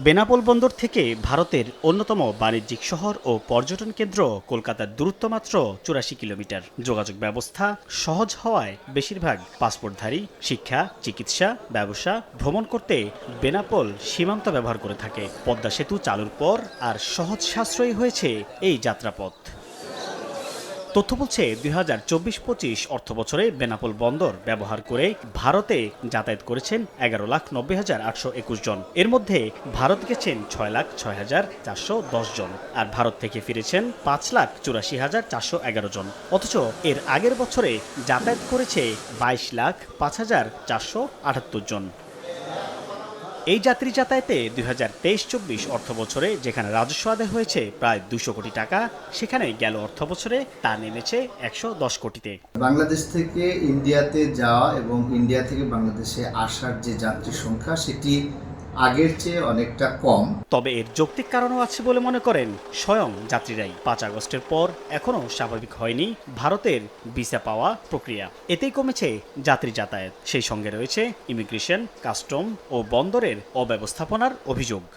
বেনাপোল বন্দর থেকে ভারতের অন্যতম বাণিজ্যিক শহর ও পর্যটন কেন্দ্র কলকাতার দূরত্ব মাত্র ৮৪ কিলোমিটার। যোগাযোগ ব্যবস্থা সহজ হওয়ায় বেশিরভাগ পাসপোর্টধারী শিক্ষা, চিকিৎসা, ব্যবসা, ভ্রমণ করতে বেনাপোল সীমান্ত ব্যবহার করে থাকে। পদ্মা সেতু চালুর পর আর সহজ সাশ্রয়ী হয়েছে এই যাত্রাপথ। তথ্য বলছে ২০২৪-২৫ অর্থবছরে বেনাপোল বন্দর ব্যবহার করে ভারতে যাতায়াত করেছেন ১১,৯০,৮২১ জন। এর মধ্যে ভারত গেছেন ৬,০৬,৪১০ জন, আর ভারত থেকে ফিরেছেন ৫,৮৪,৪১১ জন। অথচ এর আগের বছরে যাতায়াত করেছে ২২,০৫,৪৭৮ জন। এই যাত্রী যাতায়াতে ২০২৩-২৪ অর্থবছরে যেখানে রাজস্ব আদায় হয়েছে প্রায় ২০০ কোটি টাকা, সেখানে গেল অর্থবছরে তা নেমেছে ১১০ কোটিতে। বাংলাদেশ থেকে ইন্ডিয়াতে যাওয়া এবং ইন্ডিয়া থেকে বাংলাদেশে আসার যে যাত্রী সংখ্যা সেটি আগের চেয়ে অনেকটা কম। তবে এর যৌক্তিক কারণও আছে বলে মনে করেন স্বয়ং যাত্রীরাই। ৫ আগস্টের পর এখনও স্বাভাবিক হয়নি ভারতের ভিসা পাওয়া প্রক্রিয়া। এতেই কমেছে যাত্রী যাতায়াত। সেই সঙ্গে রয়েছে ইমিগ্রেশন, কাস্টম ও বন্দরের অব্যবস্থাপনার অভিযোগ।